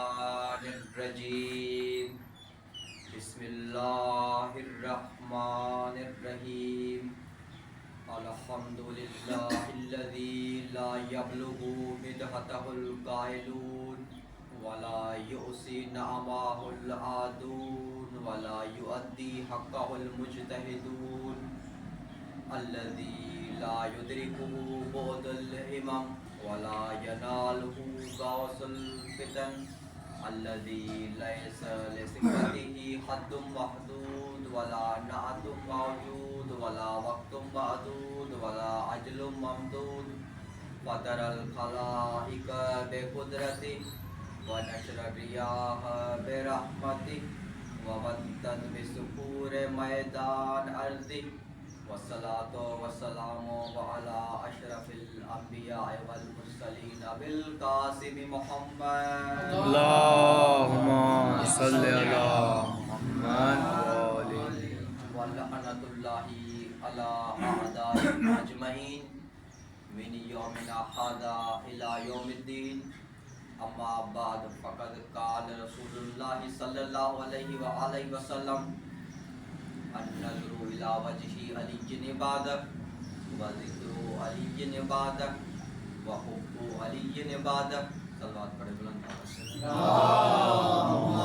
الرجیم بسم اللہ الرحمن الرحیم الحمد للہ الذی لا یبلغ مدحتہ القائلون ولا یحصی نعمہ العادون ولا یؤدی حقہ المجتہدون الذی لا یدرکہ بعد الہمم ولا ینالہ غوث الفتن الذي ليس لسكته حد محدود ولا نعت موجود ولا وقت معدود ولا عجل ممدود فطر الخلائق بقدرته ونشر الرياح برحمته وودت بسحور میدان ارضه والصلاة والسلام على أشرف الأنبياء والمرسلين بالقاسم محمد اللهم صل على محمد ولعنة الله على أعدائهم أجمعين من يومنا هذا إلى يوم الدين أما بعد فقد قال رسول الله صلى الله عليه وآله وسلم النظر إلى وجه علي عبادة وذكر علي عبادة وحب علي عبادة صلوات پڑھے بلند اللهم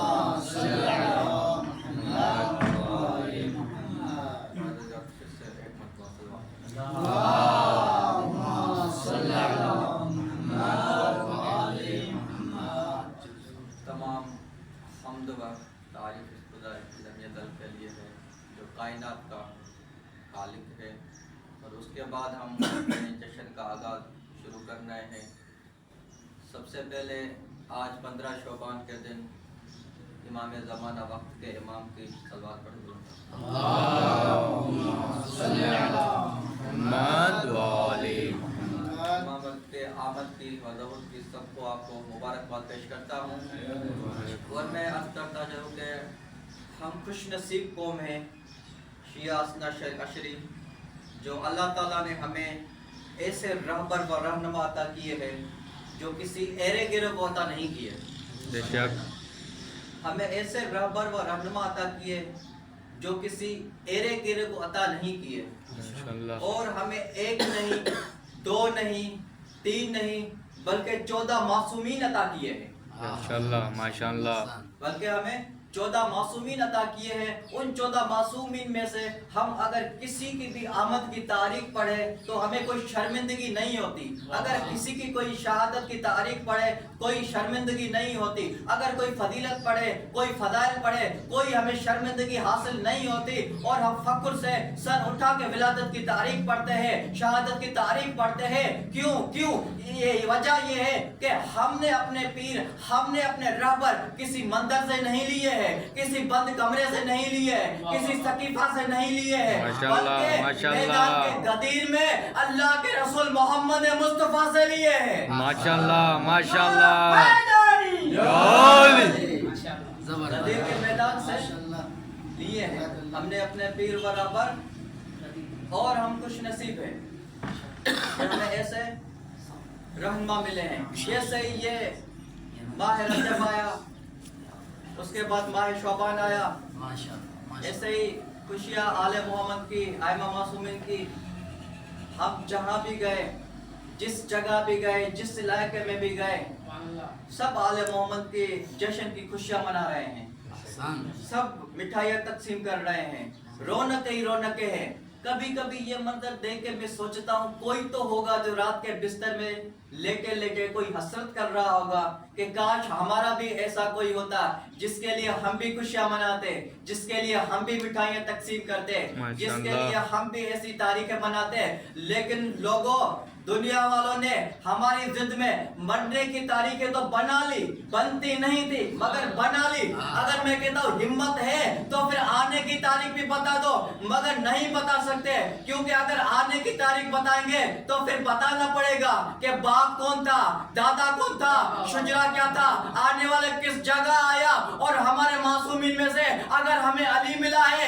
صل على محمد وآل اللهم صل على محمد وآل محمد. تمام حمد و تعریف خدا لم یزل کے لیے ہے جو کائنات کا خالق ہے، اور اس کے بعد ہم اپنے جشن کا آغاز شروع کرنا ہے۔ سب سے پہلے آج 15 شعبان کے دن امام زمانہ وقت کے امام کی صلوات پڑھ دوں۔ اللهم صل على محمد وآل امام وقت کے آمد کی وضاحت کی سب کو آپ کو مبارکباد پیش کرتا ہوں، اور میں عرض کرتا چلوں کہ ہم خوش نصیب قوم ہیں، شیعہ اثنا اشری، جو اللہ تعالیٰ نے ہمیں ایسے رہبر و رہنما عطا کیے ہیں جو کسی ایرے گرے کو عطا نہیں کیے۔ بے شک ہمیں ایسے رہبر و رہنما عطا کیے جو کسی ایرے گرے کو عطا نہیں کیے، ماشاءاللہ، اور ہمیں ایک نہیں، دو نہیں، تین نہیں، بلکہ 14 معصومین عطا کیے ہیں۔ ماشاءاللہ ماشاءاللہ، بلکہ ہمیں 14 معصومین عطا کیے ہیں۔ ان 14 معصومین میں سے ہم اگر کسی کی بھی آمد کی تاریخ پڑھے تو ہمیں کوئی شرمندگی نہیں ہوتی، اگر کسی کی کوئی شہادت کی تاریخ پڑھے کوئی شرمندگی نہیں ہوتی، اگر کوئی فضیلت پڑھے کوئی فضائل پڑھے کوئی ہمیں شرمندگی حاصل نہیں ہوتی، اور ہم فخر سے سر اٹھا کے ولادت کی تاریخ پڑھتے ہیں، شہادت کی تاریخ پڑھتے ہیں۔ کیوں یہ وجہ یہ ہے کہ ہم نے اپنے پیر، ہم نے اپنے رہبر کسی مندر سے نہیں لیے ہیں، کسی بند کمرے سے نہیں لیے، کسی سقیفہ سے نہیں لیے ہیں، بلکہ میدان کے غدیر میں اللہ کے رسول محمد مصطفیٰ سے لیے ہیں۔ ماشاءاللہ ماشاءاللہ، غدیر کے میدان سے لیے ہیں ہم نے اپنے پیر و رہبر، اور ہم خوش نصیب ہیں کہ ہمیں ایسے رہنما ملے ہیں۔ جیسے یہ ماہ رجب آیا، اس کے بعد ماہ شعبان آیا، ایسے ہی خوشیاں آل محمد کی، ائمہ معصومین کی، ہم جہاں بھی گئے، جس جگہ بھی گئے، جس علاقے میں بھی گئے، سب آل محمد کے جشن کی خوشیاں منا رہے ہیں، سب مٹھائیاں تقسیم کر رہے ہیں، رونق ہی رونقیں ہیں۔ کبھی کبھی یہ منظر دیکھ کے میں سوچتا ہوں کوئی تو ہوگا جو رات کے بستر میں لیٹے کوئی حسرت کر رہا ہوگا کہ کاش ہمارا بھی ایسا کوئی ہوتا جس کے لیے ہم بھی خوشیاں مناتے، جس کے لیے ہم بھی مٹھائیاں تقسیم کرتے، جس کے لیے ہم بھی ایسی تاریخیں مناتے۔ لیکن لوگوں، دنیا والوں نے ہماری ضد میں مرنے کی تاریخیں تو بنا لی، بنتی نہیں تھی مگر بنا لی۔ اگر میں کہتا ہوں ہمت ہے تو پھر آنے کی تاریخ بھی بتا دو، مگر نہیں بتا سکتے، کیونکہ اگر آنے کی تاریخ بتائیں گے تو پھر بتانا پڑے گا کہ باپ کون تھا، دادا کون تھا، شجرا کیا تھا، آنے والے کس جگہ آیا۔ اور ہمارے معصومین میں سے اگر ہمیں علی ملا ہے،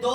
2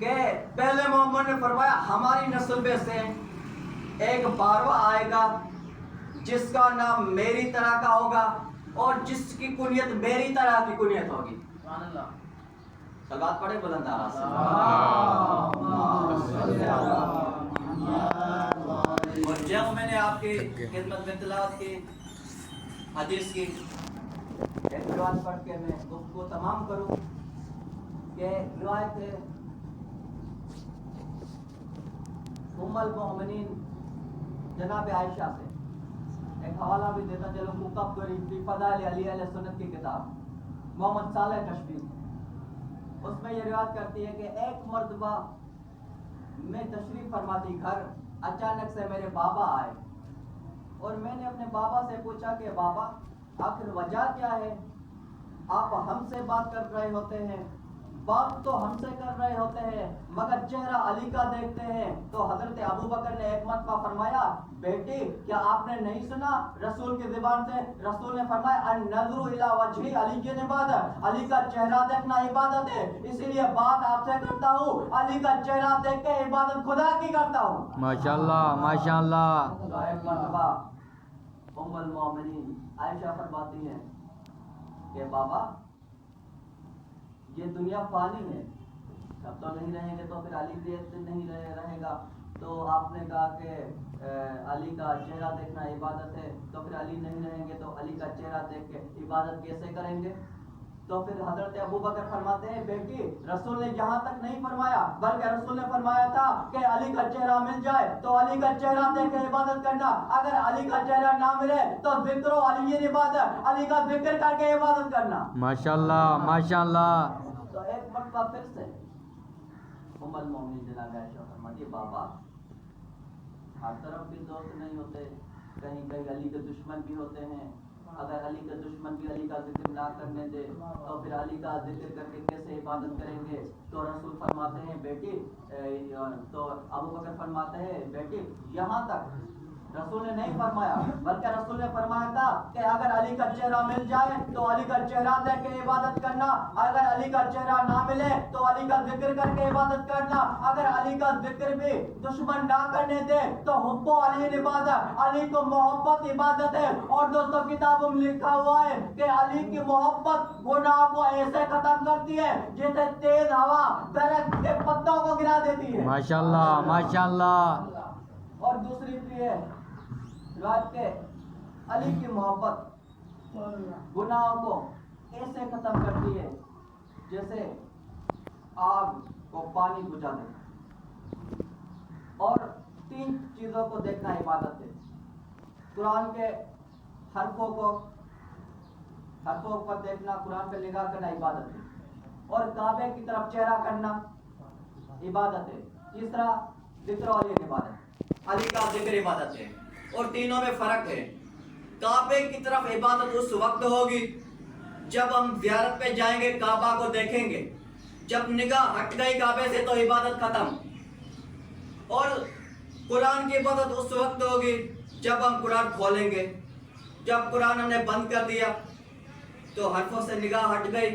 کہ پہلے محمد نے فرمایا ہماری نسل میں سے ایک بارواں آئے گا جس کا نام میری طرح کا ہوگا اور جس کی کنیت میری طرح کی کنیت ہوگی. صلوات پڑھے بلند آواز سے. اور جب میں نے آپ کی خدمت میں تلاوت کی حدیث کی ایک روایت پڑھ کے میں گفتگو تمام کروں کہ روایت ہے ام المؤمنین جناب عائشہ سے. ایک حوالہ بھی دیتا چلو مقبری فی فضائل علی علیہ سنت کی کتاب محمد صالح کشفی، اس میں یہ روایت کرتی ہے کہ ایک مرتبہ میں تشریف فرماتی گھر، اچانک سے میرے بابا آئے اور میں نے اپنے بابا سے پوچھا کہ بابا آخر وجہ کیا ہے؟ آپ ہم سے بات کر رہے ہوتے ہیں، بات تو ہم سے کر رہے ہوتے ہیں مگر چہرہ علی کا دیکھتے ہیں. تو حضرت ابو بکر نے ایک مرتبہ فرمایا بیٹی کیا آپ نے نہیں سنا رسول کی زبان سے؟ رسول نے فرمایا النظر الی وجہ علی کی عبادت، علی کا چہرہ دیکھنا عبادت ہے، اسی لیے بات آپ سے کرتا ہوں، علی کا چہرہ دیکھ کے عبادت خدا کی کرتا ہوں. ماشاءاللہ ماشاءاللہ. تو ایک مرتبہ ام المؤمنین عائشہ فرماتی ہیں کہ بابا یہ دنیا فانی ہے، اب تو نہیں رہیں گے تو پھر علی دیکھتے نہیں رہے گا. تو آپ نے کہا کہ علی کا چہرہ دیکھنا عبادت ہے، تو پھر علی نہیں رہیں گے تو علی کا چہرہ دیکھ کے عبادت کیسے کریں گے؟ تو پھر حضرت ابو بکر فرماتے ہیں بیٹی رسول نے یہاں تک نہیں فرمایا بلکہ رسول نے فرمایا تھا کہ علی کا چہرہ مل جائے تو علی کا چہرہ دیکھ کے عبادت کرنا، اگر علی کا چہرہ نہ ملے تو ذکر و علی عبادت، علی کا ذکر کر کے عبادت کرنا. ماشاءاللہ ماشاءاللہ. تو ایک مرتبہ پھر سے ام المؤمنین جناب عائشہ فرماتی بابا ہر طرف بھی دوست نہیں ہوتے، کہیں کہیں علی کے دشمن بھی ہوتے ہیں، اگر علی کے دشمن بھی علی کا ذکر نہ کرنے دے تو پھر علی کا ذکر کر کے کیسے عبادت کریں گے؟ تو رسول فرماتے ہیں بیٹی تو ابو بکر فرماتے ہیں بیٹی یہاں تک رسول نے نہیں فرمایا بلکہ رسول نے فرمایا تھا کہ اگر علی کا چہرہ مل جائے تو علی کا چہرہ دیکھ کے عبادت کرنا، اگر علی کا چہرہ نہ ملے تو علی کا ذکر کر کے عبادت کرنا، اگر علی کا ذکر بھی دشمن نہ کرنے دے تو حب و علی عبادت، علی کو محبت عبادت ہے. اور دوستوں کتابوں میں لکھا ہوا ہے کہ علی کی محبت گناہ کو ایسے ختم کرتی ہے جیسے تیز ہوا درخت کے پتوں کو گرا دیتی ہے. ماشاءاللہ ماشاءاللہ. اور دوسری بھی ہے روایت کے علی کی محبت گناہوں کو ایسے ختم کرتی ہے جیسے آگ کو پانی بجھا دے. اور تین چیزوں کو دیکھنا عبادت ہے، قرآن کے حرفوں پر دیکھنا، قرآن پہ نگاہ کرنا عبادت ہے، اور کعبے کی طرف چہرہ کرنا عبادت ہے. تیسرا ذکر و علی عبادت، علی کا ذکر عبادت ہے. اور تینوں میں فرق ہے. کعبے کی طرف عبادت اس وقت ہوگی جب ہم زیارت پہ جائیں گے، کعبہ کو دیکھیں گے، جب نگاہ ہٹ گئی کعبے سے تو عبادت ختم. اور قرآن کی عبادت اس وقت ہوگی جب ہم قرآن کھولیں گے، جب قرآن ہم نے بند کر دیا تو حرفوں سے نگاہ ہٹ گئی،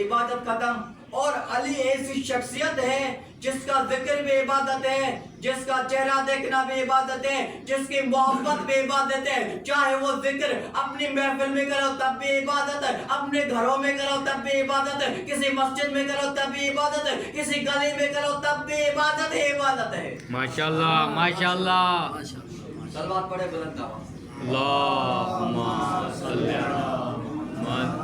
عبادت ختم. اور علی ایسی شخصیت ہے جس کا ذکر بھی عبادت ہے، جس کا چہرہ دیکھنا بھی عبادت ہے، جس کی محبت بھی عبادت ہے. چاہے وہ ذکر اپنی محفل میں کرو تب بھی عبادت ہے، اپنے گھروں میں کرو تب بھی عبادت ہے، کسی مسجد میں کرو تب بھی عبادت ہے، کسی گلی میں کرو تب بھی عبادت ہے، عبادت ہے. ماشاءاللہ ماشاءاللہ. صلوات پڑھے بلند آواز سے. اللہم صلی علی محمد.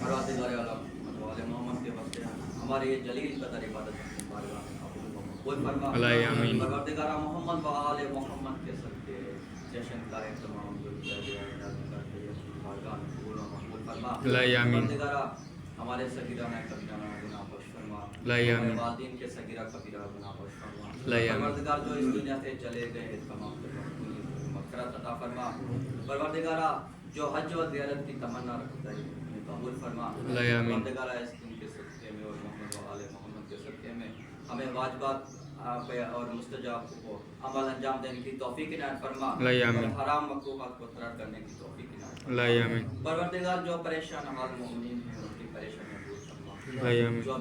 پروردگار عالم محمد کے واسطے ہماری یہ جلیل قدر عبادت علیہ آمین. پروردگار محمد و آل محمد کے صدقے جشن کا اہتمام علیہ آمین. پروردگار ہمارے صغیرانہ کبیرانہ گناہ بخش فرما، علیہ آمین. والدین کے صغیرہ کبیرہ گناہ بخش فرما. علیہ آمین. پروردگار جو اس دنیا سے چلے گئے تمام مغفرت عطا فرما. پروردگار جو حج و زیارت کی تمنا رکھتا ہے قبول فرما. علیہ آمین. پروردگار اس دن کے صدقے میں اور محمد و آل محمد کے صدقے میں ہمیں واجبات اور مستجاب کو عمل انجام دینے کی توفیق عنایت فرما. علیہ آمین. حرام مکروہات کو ترک کرنے کی توفیق عنایت فرما. علیہ آمین. پروردگار جو پریشان حال مومنین ہیں ان کی پریشانیاں دور فرما. علیہ آمین. جو